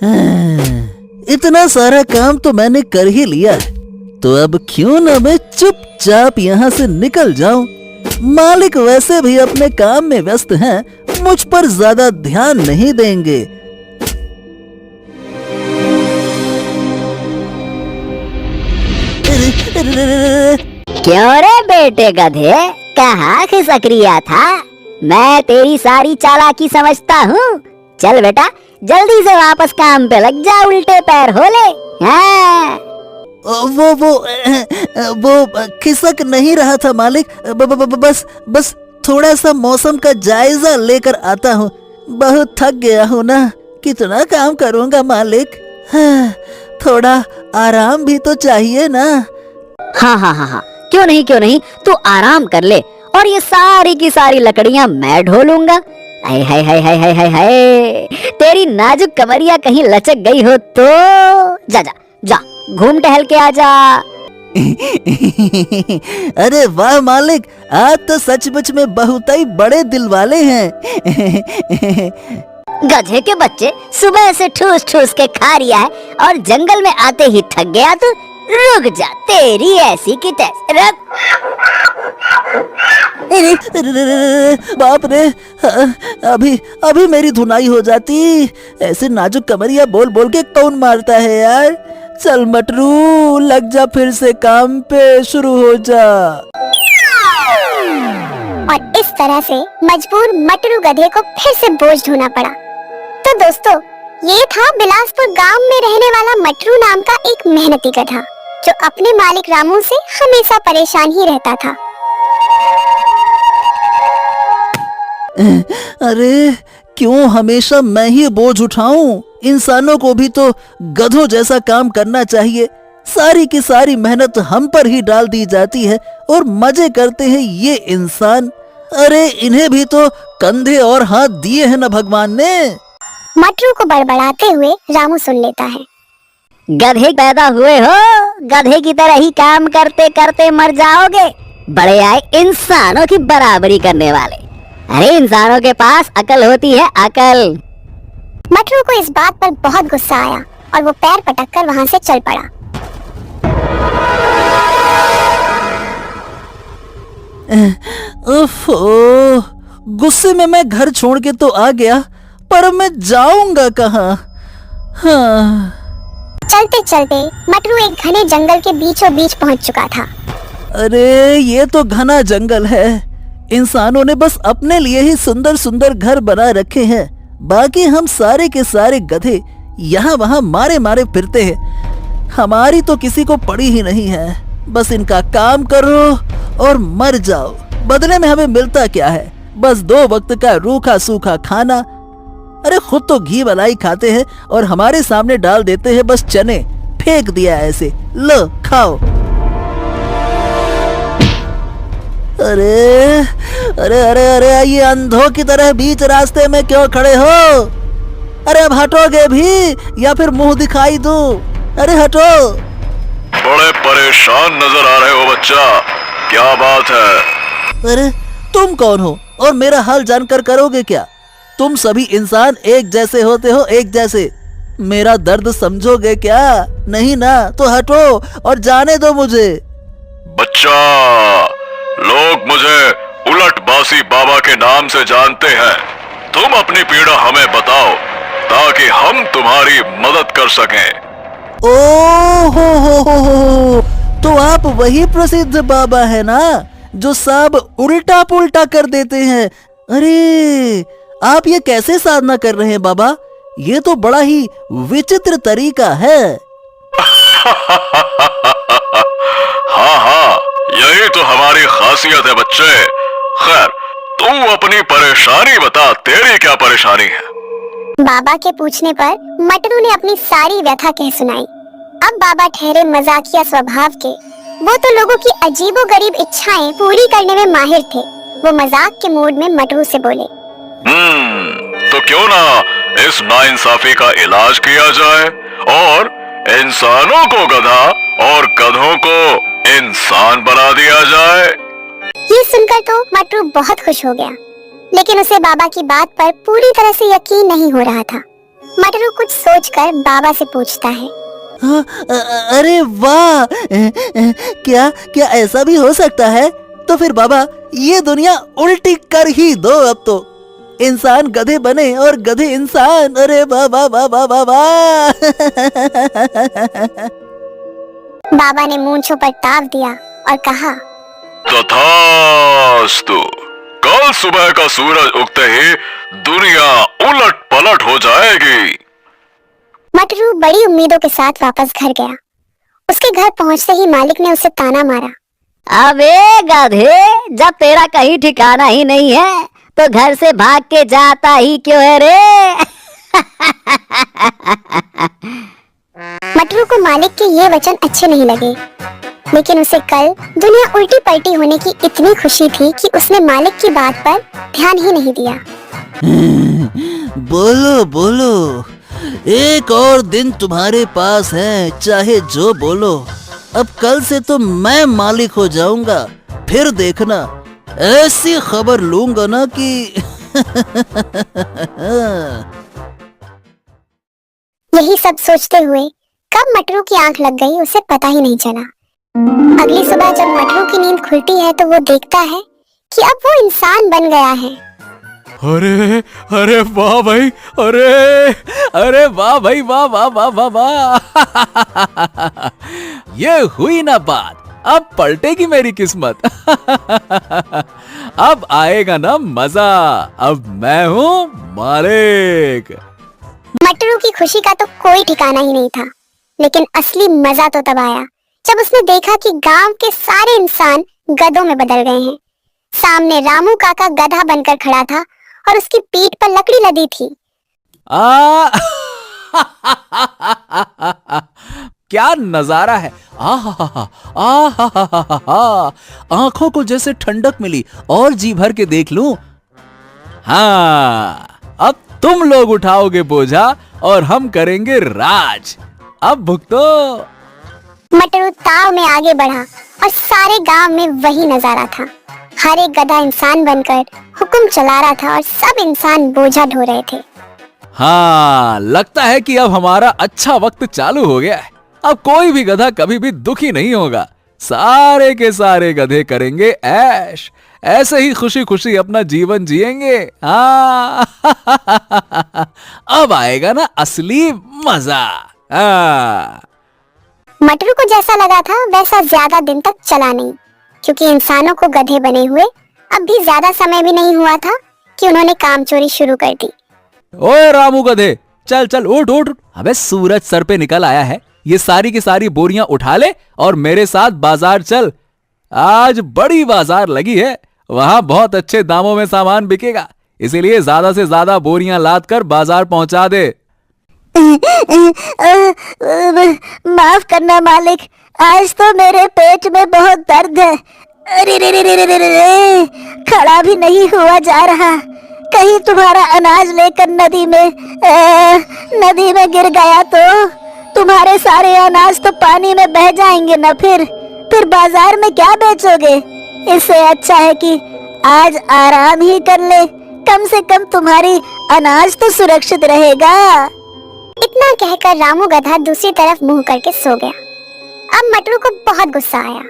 इतना सारा काम तो मैंने कर ही लिया है, तो अब क्यों ना मैं चुपचाप यहाँ से निकल जाऊं। मालिक वैसे भी अपने काम में व्यस्त हैं, मुझ पर ज्यादा ध्यान नहीं देंगे। क्यों रे बेटे गधे, कहाँ खिसक रिया था? मैं तेरी सारी चालाकी समझता हूँ। चल बेटा, जल्दी से वापस काम पे लग जा, उल्टे पैर हो ले। हाँ। वो खिसक नहीं रहा था मालिक, बस थोड़ा सा मौसम का जायजा लेकर आता हूँ। बहुत थक गया हूँ ना, कितना काम करूँगा मालिक। हाँ, थोड़ा आराम भी तो चाहिए ना। हाँ, क्यों नहीं, तू आराम कर ले और ये सारी की सारी लकड़ियाँ मैं ढोलूंगा। हाय हाय हाय हाय हाय हाय हाय, तेरी नाजुक कमरिया कहीं लचक गई हो तो जा घूम टहल के आ जा। अरे वाह मालिक, आज तो सचमुच में बहुत ही बड़े दिल वाले हैं। गधे के बच्चे, सुबह से ठूस ठूस के खा रिया है और जंगल में आते ही थक गया तो रुक जा, तेरी ऐसी की तैसी। बाप रे, अभी मेरी धुनाई हो जाती। ऐसे नाजुक कमरिया बोल बोल के कौन मारता है यार। चल मटरू, लग जा फिर से काम पे, शुरू हो जा। और इस तरह से मजबूर मटरू गधे को फिर से बोझ ढोना पड़ा। तो दोस्तों, ये था बिलासपुर गांव में रहने वाला मटरू नाम का एक मेहनती गधा, जो अपने मालिक रामू से हमेशा परेशान ही रहता था। अरे क्यों हमेशा मैं ही बोझ उठाऊं? इंसानों को भी तो गधों जैसा काम करना चाहिए। सारी की सारी मेहनत हम पर ही डाल दी जाती है और मजे करते हैं ये इंसान। अरे इन्हें भी तो कंधे और हाथ दिए हैं ना भगवान ने। मटरू को बड़बड़ाते हुए रामू सुन लेता है। गधे पैदा हुए हो, गधे की तरह ही काम करते करते मर जाओगे। बड़े आए इंसानों की बराबरी करने वाले। अरे इंसानों के पास अकल होती है, अकल। मटरू को इस बात पर बहुत गुस्सा आया और वो पैर पटककर वहाँ से चल पड़ा। गुस्से में मैं घर छोड़ के तो आ गया, पर मैं जाऊंगा कहाँ? हाँ। चलते चलते मटरू एक घने जंगल के बीचों बीच पहुंच चुका था। अरे ये तो घना जंगल है। इंसानों ने बस अपने लिए ही सुंदर सुंदर घर बना रखे हैं, बाकी हम सारे के सारे गधे यहाँ वहाँ मारे मारे फिरते हैं। हमारी तो किसी को पड़ी ही नहीं है। बस इनका काम करो और मर जाओ। बदले में हमें मिलता क्या है? बस 2 वक्त का रूखा सूखा खाना। अरे खुद तो घी मलाई खाते हैं और हमारे सामने डाल देते हैं बस चने। फेंक दिया ऐसे, लो खाओ। अरे अरे अरे अरे, ये अंधों की तरह बीच रास्ते में क्यों खड़े हो? अरे अब हटोगे भी या फिर मुंह दिखाई दूं? अरे हटो। बड़े परेशान नजर आ रहे हो बच्चा, क्या बात है? अरे तुम कौन हो और मेरा हाल जानकर करोगे क्या? तुम सभी इंसान एक जैसे होते हो, एक जैसे। मेरा दर्द समझोगे क्या? नहीं ना, तो हटो और जाने दो मुझे। बच्चा, लोग मुझे उलट बासी बाबा के नाम से जानते हैं। तुम अपनी पीड़ा हमें बताओ ताकि हम तुम्हारी मदद कर सकें। ओ हो, तो आप वही प्रसिद्ध बाबा है ना, जो सब उल्टा पुल्टा कर देते हैं। अरे आप ये कैसे साधना कर रहे हैं बाबा? ये तो बड़ा ही विचित्र तरीका है। हाँ, यही तो हमारी खासियत है बच्चे। खैर, तू अपनी परेशानी बता, तेरी क्या परेशानी है? बाबा के पूछने पर मटरू ने अपनी सारी व्यथा कह सुनाई। अब बाबा ठहरे मजाकिया स्वभाव के। वो तो लोगों की अजीबोगरीब इच्छाएं पूरी करने में माहिर थे। वो मजाक के मूड में मटरू से बोले, तो क्यों ना इस नाइंसाफी का इलाज किया जाए और इंसानों को गधा और गधों को इंसान बना दिया जाए। ये सुनकर तो मटरू बहुत खुश हो गया, लेकिन उसे बाबा की बात पर पूरी तरह से यकीन नहीं हो रहा था। मटरू कुछ सोचकर बाबा से पूछता है। हाँ, अरे वाह, क्या क्या ऐसा भी हो सकता है? तो फिर बाबा ये दुनिया उल्टी कर ही दो। अब तो इंसान गधे बने और गधे इंसान। अरे वाह वाह वाह वाह वाह वाह। बाबा ने मूंछों पर ताव दिया और कहा, तथास्तु। कल सुबह का सूरज उगते ही दुनिया उलट पलट हो जाएगी। मटरू बड़ी उम्मीदों के साथ वापस घर गया। उसके घर पहुंचते ही मालिक ने उसे ताना मारा। अबे गधे, जब तेरा कहीं ठिकाना ही नहीं है तो घर से भाग के जाता ही क्यों है रे? मटरू को मालिक के ये वचन अच्छे नहीं लगे, लेकिन उसे कल दुनिया उल्टी पलटी होने की इतनी खुशी थी कि उसने मालिक की बात पर ध्यान ही नहीं दिया। बोलो बोलो, एक और दिन तुम्हारे पास है, चाहे जो बोलो। अब कल से तो मैं मालिक हो जाऊंगा। फिर देखना, ऐसी खबर लूंगा ना कि यही सब सोचते हुए कब मटरू की आंख लग गई उसे पता ही नहीं चला। अगली सुबह जब मटरू की नींद खुलती है तो वो देखता है कि अब वो इंसान बन गया है। अरे अरे वाह भाई, अरे अरे वाह भाई, वाह वाह वाह वाह वाह। ये हुई ना बात, अब पलटेगी मेरी किस्मत। अब आएगा ना मजा, अब मैं हूँ मालिक। मटरू की खुशी का तो कोई ठिकाना ही नहीं था, लेकिन असली मजा तो तब आया जब उसने देखा कि गांव के सारे इंसान गधों में बदल गए हैं। सामने रामू काका गधा बनकर खड़ा था और उसकी पीठ पर लकड़ी लदी थी। क्या नजारा है! आंखों को जैसे ठंडक मिली और जी भर के देख लूं। हाँ, अब तुम लोग उठाओगे बोझा और हम करेंगे राज। अब भुगतो। मटरू ताव में आगे बढ़ा और सारे गांव में वही नजारा था। हर एक गधा इंसान बनकर हुक्म चला रहा था और सब इंसान बोझा ढो रहे थे। हाँ, लगता है कि अब हमारा अच्छा वक्त चालू हो गया है। अब कोई भी गधा कभी भी दुखी नहीं होगा। सारे के सारे गधे करेंगे ऐश, ऐसे ही खुशी खुशी अपना जीवन जिएंगे। हाँ। अब आएगा ना असली मजा। हाँ। मटरू को जैसा लगा था वैसा ज्यादा दिन तक चला नहीं, क्योंकि इंसानों को गधे बने हुए अब भी ज्यादा समय भी नहीं हुआ था कि उन्होंने काम चोरी शुरू कर दी। ओए रामू गधे, चल चल उठ उठ। अबे सूरज सर पे निकल आया है, ये सारी की सारी बोरियां उठा ले और मेरे साथ बाजार चल। आज बड़ी बाजार लगी है, वहां बहुत अच्छे दामों में सामान बिकेगा, इसीलिए ज्यादा से ज्यादा बोरियां लाद कर बाजार पहुंचा दे। माफ करना मालिक, आज तो मेरे पेट में बहुत दर्द है। अरे रे रे रे रे रे रे, खड़ा भी नहीं हुआ जा रहा। कहीं तुम्हारा अनाज लेकर नदी में गिर गया तो तुम्हारे सारे अनाज तो पानी में बह जाएंगे ना। फिर बाजार में क्या बेचोगे? इससे अच्छा है कि आज आराम ही कर ले, कम से कम तुम्हारी अनाज तो सुरक्षित रहेगा। इतना कहकर रामू गधा दूसरी तरफ मुंह करके सो गया। अब मटरू को बहुत गुस्सा आया।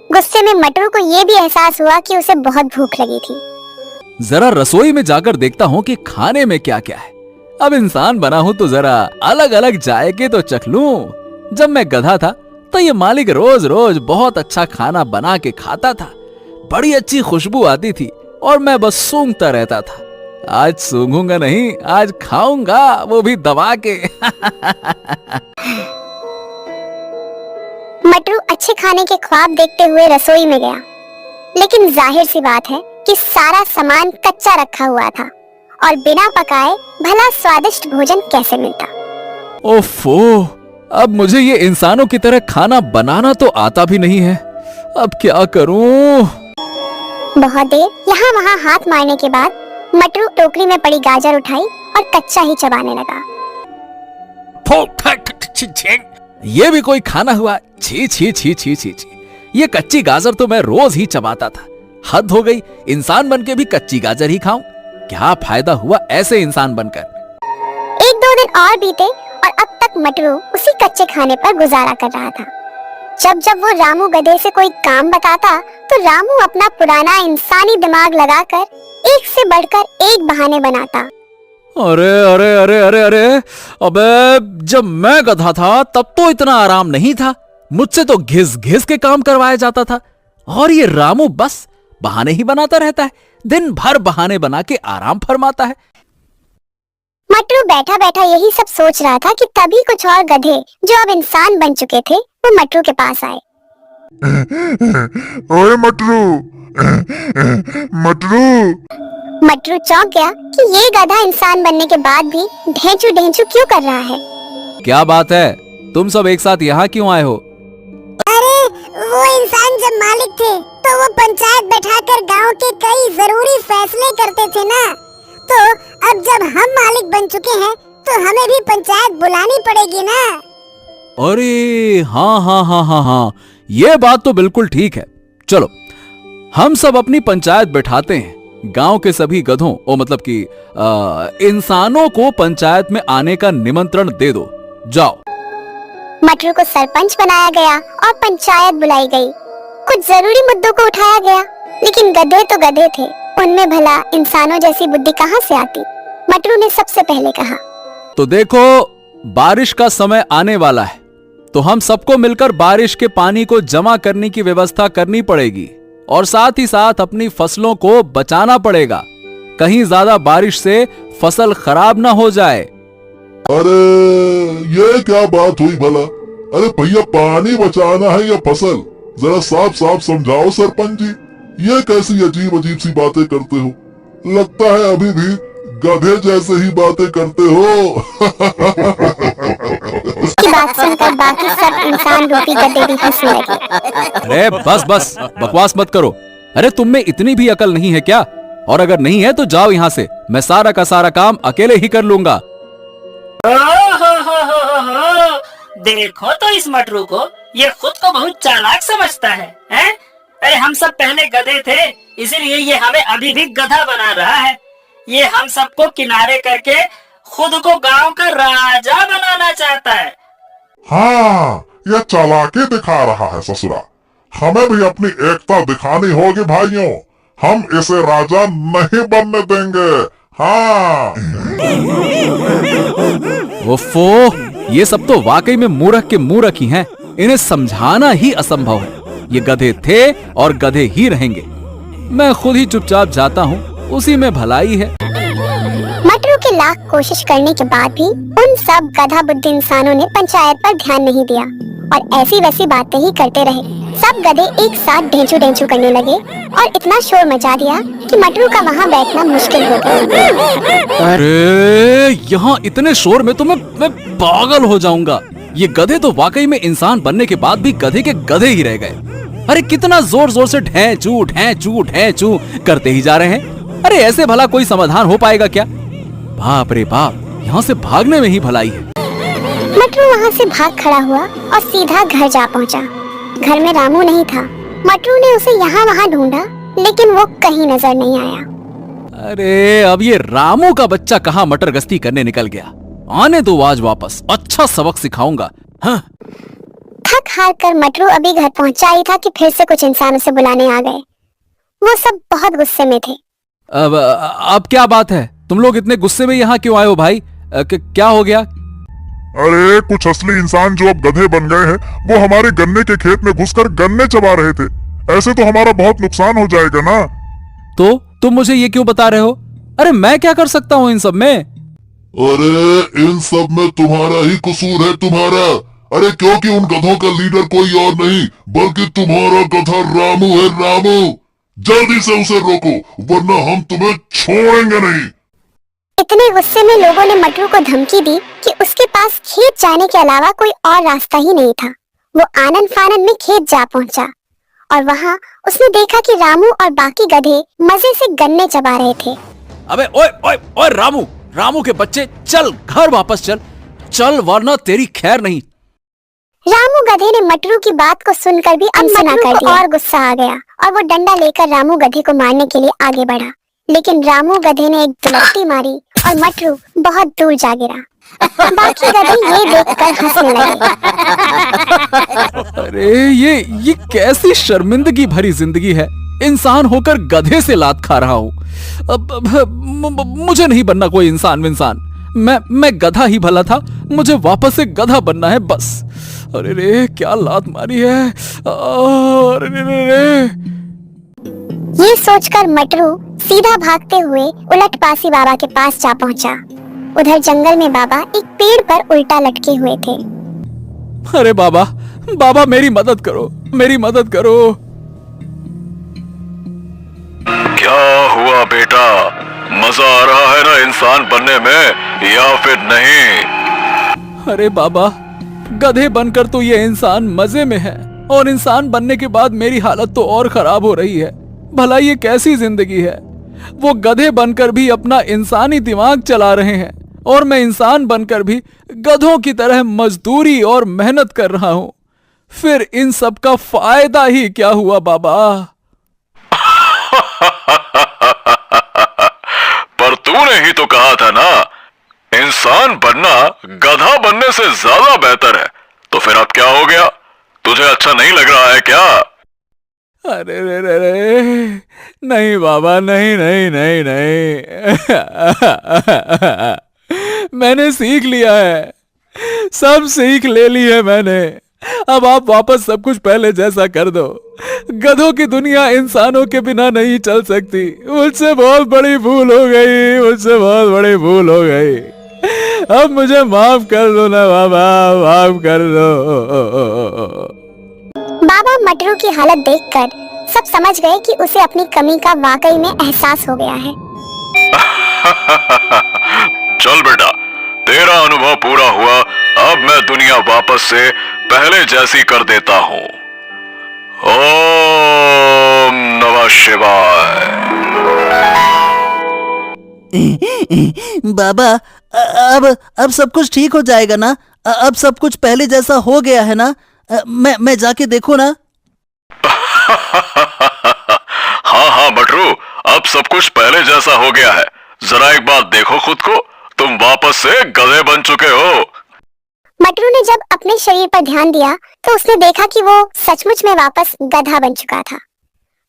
गुस्से में मटरू को यह भी एहसास हुआ कि उसे बहुत भूख लगी थी। जरा रसोई में जाकर देखता हूँ कि खाने में क्या क्या है। अब इंसान बना हूँ तो जरा अलग अलग जायके तो चख लूं। जब मैं गधा था तो ये मालिक रोज रोज बहुत अच्छा खाना बना के खाता था। बड़ी अच्छी खुशबू आती थी और मैं बस सूंघता रहता था। आज सूंघूंगा नहीं, आज खाऊंगा, वो भी दबा के। मटरू अच्छे खाने के ख्वाब देखते हुए रसोई में गया, लेकिन जाहिर सी बात है कि सारा सामान कच्चा रखा हुआ था और बिना पकाए भला स्वादिष्ट भोजन कैसे मिलता। ओफो, अब मुझे ये इंसानों की तरह खाना बनाना तो आता भी नहीं है। अब क्या करूं? बहुत देर यहाँ वहाँ हाथ मारने के बाद मटरू टोकरी में पड़ी गाजर उठाई और कच्चा ही चबाने लगा। ये भी कोई खाना हुआ? छी छी छी छी छी छी। ये कच्ची गाजर तो मैं रोज ही चबाता था। हद हो गई, इंसान बनके भी कच्ची गाजर ही खाऊं? क्या फायदा हुआ ऐसे इंसान बनकर? 1-2 दिन और बीते और अब तक मटरू उसी कच्चे खाने पर गुजारा कर रहा था। जब जब वो रामू गधे से कोई काम बताता तो रामू अपना पुराना इंसानी दिमाग लगाकर एक से बढ़कर एक बहाने बनाता। अरे अरे अरे अरे अरे, अबे जब मैं गधा था तब तो इतना आराम नहीं था, मुझसे तो घिस घिस के काम करवाया जाता था। और ये रामू बस बहाने ही बनाता रहता है, दिन भर बहाने बना के आराम फरमाता है। मटरू बैठा बैठा यही सब सोच रहा था कि तभी कुछ और गधे जो अब इंसान बन चुके थे वो मटरू के पास आए। ओए मटरू, मटरू। मटरू चौंक गया कि ये गधा इंसान बनने के बाद भी ढेंचू ढेंचू क्यों कर रहा है। क्या बात है, तुम सब एक साथ यहाँ क्यों आए हो? अरे वो इंसान जब मालिक थे तो वो पंचायत बैठाकर गांव के कई जरूरी फैसले करते थे ना, तो अब जब हम मालिक बन चुके हैं तो हमें भी पंचायत बुलानी पड़ेगी ना। अरे हाँ हाँ हाँ हाँ हाँ, ये बात तो बिल्कुल ठीक है। चलो हम सब अपनी पंचायत बैठाते हैं, गांव के सभी गधों मतलब कि इंसानों को पंचायत में आने का निमंत्रण दे दो, जाओ। मटरू को सरपंच बनाया गया और पंचायत बुलाई गई। कुछ जरूरी मुद्दों को उठाया गया, लेकिन गधे तो गधे थे, उनमें भला इंसानों जैसी बुद्धि कहाँ से आती। मटरू ने सबसे पहले कहा, तो देखो बारिश का समय आने वाला है, तो हम सबको मिलकर बारिश के पानी को जमा करने की व्यवस्था करनी पड़ेगी और साथ ही साथ अपनी फसलों को बचाना पड़ेगा, कहीं ज्यादा बारिश से फसल खराब ना हो जाए। अरे ये क्या बात हुई भला? अरे भैया, पानी बचाना है या फसल? जरा साफ साफ समझाओ सरपंच जी, ये कैसी अजीब अजीब सी बातें करते हो? लगता है अभी भी गधे जैसे ही बातें करते हो। इसकी बात सुनकर बाकी सब इंसान रूपी गधे भी हंसने लगे। अरे बस बस बकवास मत करो। अरे तुम में इतनी भी अकल नहीं है क्या? और अगर नहीं है तो जाओ यहाँ से, मैं सारा का सारा काम अकेले ही कर लूंगा। देखो तो इस मटरू को, ये खुद को बहुत चालाक समझता है, हैं? अरे हम सब पहले गधे थे, इसीलिए ये हमें अभी भी गधा बना रहा है। ये हम सबको किनारे करके खुद को गांव का राजा बनाना चाहता है। हाँ, यह चालाकी दिखा रहा है ससुरा। हमें भी अपनी एकता दिखानी होगी भाइयों, हम इसे राजा नहीं बनने देंगे। हाँ। ओफो, ये सब तो वाकई में मूर्ख के मूर्ख ही हैं। इन्हें समझाना ही असंभव है। ये गधे थे और गधे ही रहेंगे। मैं खुद ही चुपचाप जाता हूँ, उसी में भलाई है। मटरू के लाख कोशिश करने के बाद भी उन सब गधा बुद्धि इंसानों ने पंचायत पर ध्यान नहीं दिया और ऐसी वैसी बातें ही करते रहे। सब गधे एक साथ ढेंचू ढेंचू करने लगे और इतना शोर मचा दिया कि मटरू का वहाँ बैठना मुश्किल हो गया। अरे यहाँ इतने शोर में तो मैं पागल हो जाऊंगा। ये गधे तो वाकई में इंसान बनने के बाद भी गधे के गधे ही रह गए। अरे कितना जोर जोर से ढेंचू ढेंचू ढेंचू करते ही जा रहे हैं। अरे ऐसे भला कोई समाधान हो पाएगा क्या? बाप रे बाप, यहाँ से भागने में ही भलाई है। मटरू वहाँ से भाग खड़ा हुआ और सीधा घर जा पहुँचा। घर में रामू नहीं था। मटरू ने उसे यहाँ वहाँ ढूंढा, लेकिन वो कहीं नजर नहीं आया। अरे अब ये रामू का बच्चा कहाँ मटर गश्ती करने निकल गया? आने दो आज वापस, अच्छा सबक सिखाऊंगा। हाँ। थक हार कर मटरू अभी घर पहुंचा ही था कि फिर से कुछ इंसान उसे बुलाने आ गए। वो सब बहुत गुस्से में थे। अब क्या बात है? तुम लोग इतने गुस्से में यहाँ क्यों आए हो भाई? क्या हो गया? अरे कुछ असली इंसान जो अब गधे बन गए हैं, वो हमारे गन्ने के खेत में घुसकर गन्ने चबा रहे थे। ऐसे तो हमारा बहुत नुकसान हो जाएगा ना। तो तुम मुझे ये क्यों बता रहे हो? अरे मैं क्या कर सकता हूँ इन सब में? अरे इन सब में तुम्हारा ही कसूर है, तुम्हारा। अरे क्योंकि उन गधों का लीडर कोई और नहीं बल्कि तुम्हारा गधा रामू है। रामू, जल्दी से उसे रोको वरना हम तुम्हें छोड़ेंगे नहीं। इतने गुस्से में लोगों ने मटरू को धमकी दी कि उसके पास खेत जाने के अलावा कोई और रास्ता ही नहीं था। वो आनन फानन में खेत जा पहुंचा और वहाँ उसने देखा कि रामू और बाकी गधे मजे से गन्ने चबा रहे थे। अबे ओए ओए ओए रामू के बच्चे, चल घर वापस चल वरना तेरी खैर नहीं। रामू गधे ने मटरू की बात को सुनकर भी अनसुना कर दिया और गुस्सा आ गया और वो डंडा लेकर रामू गधे को मारने के लिए आगे बढ़ा। लेकिन रामू गधे ने एक दुलट्टी मारी और मटरू बहुत दूर जा गिरा। बाकी गधे ये देखकर हंसने लगे। अरे ये कैसी शर्मिंदगी भरी जिंदगी है। इंसान होकर गधे से लात खा रहा हूँ। मुझे नहीं बनना कोई इंसान विंसान। मैं गधा ही भला था, मुझे वापस से गधा बनना है बस। अरे रे क्या लात मारी है। अरे रे। ये सोचकर मटरू सीधा भागते हुए उलट बासी बाबा के पास जा पहुंचा। उधर जंगल में बाबा एक पेड़ पर उल्टा लटके हुए थे। अरे बाबा मेरी मदद करो, मेरी मदद करो। क्या हुआ बेटा, मजा आ रहा है ना इंसान बनने में या फिर नहीं? अरे बाबा, गधे बनकर तो ये इंसान मजे में है और इंसान बनने के बाद मेरी हालत तो और खराब हो रही है। भला ये कैसी जिंदगी है। वो गधे बनकर भी अपना इंसानी दिमाग चला रहे हैं और मैं इंसान बनकर भी गधों की तरह मजदूरी और मेहनत कर रहा हूं। फिर इन सब का फायदा ही क्या हुआ बाबा? पर तूने ही तो कहा था ना, इंसान बनना गधा बनने से ज्यादा बेहतर है। तो फिर अब क्या हो गया? तुझे अच्छा नहीं लग रहा है क्या? अरे रे नहीं बाबा, नहीं नहीं नहीं नहीं। मैंने सीख लिया है, सब सीख ले ली है मैंने। अब आप वापस सब कुछ पहले जैसा कर दो। गधों की दुनिया इंसानों के बिना नहीं चल सकती। मुझसे बहुत बड़ी भूल हो गई, मुझसे बहुत बड़ी भूल हो गई। अब मुझे माफ कर दो ना बाबा, माफ कर दो। बाबा मटरू की हालत देखकर सब समझ गए कि उसे अपनी कमी का वाकई में एहसास हो गया है। चल बेटा, तेरा अनुभव पूरा हुआ। अब मैं दुनिया वापस से पहले जैसी कर देता हूँ। ओम नमः शिवाय। बाबा, अब सब कुछ ठीक हो जाएगा ना? अब सब कुछ पहले जैसा हो गया है ना? मैं जाके देखूं ना? हाँ मटरू, अब सब कुछ पहले जैसा हो गया है। जरा एक बार देखो खुद को, तुम वापस से गधे बन चुके हो। मटरू ने जब अपने शरीर पर ध्यान दिया तो उसने देखा कि वो सचमुच में वापस गधा बन चुका था।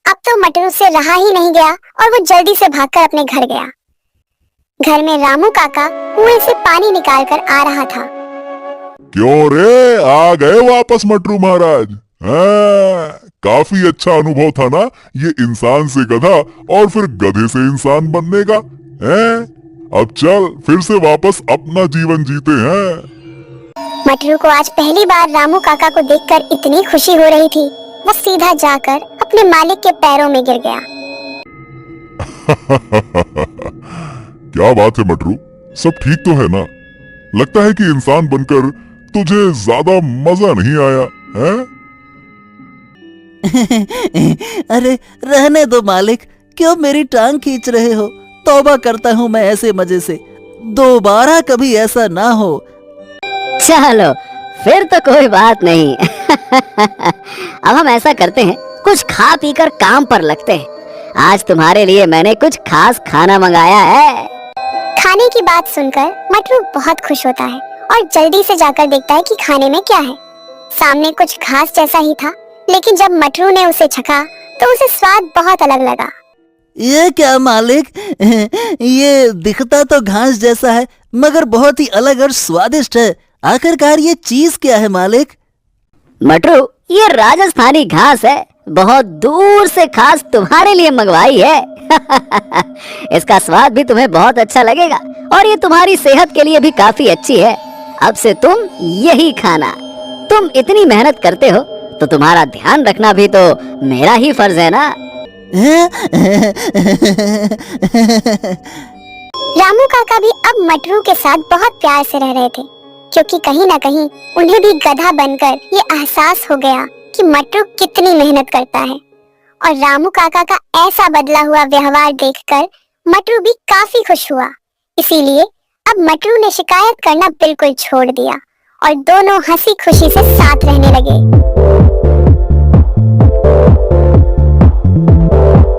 अब तो मटरू से रहा ही नहीं गया और वो जल्दी से भागकर अपने घर गया। घर में रामू काका कुएं से पानी निकाल कर आ रहा था। क्यों रे, आ गए वापस मटरू महाराज? काफी अच्छा अनुभव था ना ये इंसान से गधा और फिर गधे से इंसान बनने का। अब चल फिर से वापस अपना जीवन जीते हैं। मटरू को आज पहली बार रामू काका को देखकर इतनी खुशी हो रही थी, वो सीधा जाकर अपने मालिक के पैरों में गिर गया। क्या बात है मटरू, सब ठीक तो है ना? लगता है कि इंसान बनकर तुझे ज्यादा मजा नहीं आया है? अरे रहने दो मालिक, क्यों मेरी टांग खींच रहे हो? तौबा करता हूँ मैं ऐसे मजे से, दोबारा कभी ऐसा ना हो। चलो फिर तो कोई बात नहीं। अब हम ऐसा करते हैं, कुछ खा पी कर काम पर लगते हैं। आज तुम्हारे लिए मैंने कुछ खास खाना मंगाया है। खाने की बात सुनकर मटरू बहुत खुश होता है और जल्दी से जाकर देखता है कि खाने में क्या है। सामने कुछ घास जैसा ही था, लेकिन जब मटरू ने उसे चखा तो उसे स्वाद बहुत अलग लगा। ये क्या मालिक, ये दिखता तो घास जैसा है मगर बहुत ही अलग और स्वादिष्ट है। आखिरकार ये चीज क्या है मालिक? मटरू, ये राजस्थानी घास है, बहुत दूर से खास तुम्हारे लिए मंगवाई है। इसका स्वाद भी तुम्हें बहुत अच्छा लगेगा और ये तुम्हारी सेहत के लिए भी काफी अच्छी है। अब से तुम यही खाना। तुम इतनी मेहनत करते हो तो तुम्हारा ध्यान रखना भी तो मेरा ही फर्ज है ना। रामू काका भी अब मटरू के साथ बहुत प्यार से रह रहे थे, क्योंकि कहीं ना कहीं उन्हें भी गधा बनकर ये एहसास हो गया कि मटरू कितनी मेहनत करता है। और रामू काका का ऐसा बदला हुआ व्यवहार देखकर मटरू भी काफी खुश हुआ। इसीलिए अब मटरू ने शिकायत करना बिल्कुल छोड़ दिया और दोनों हंसी खुशी से साथ रहने लगे।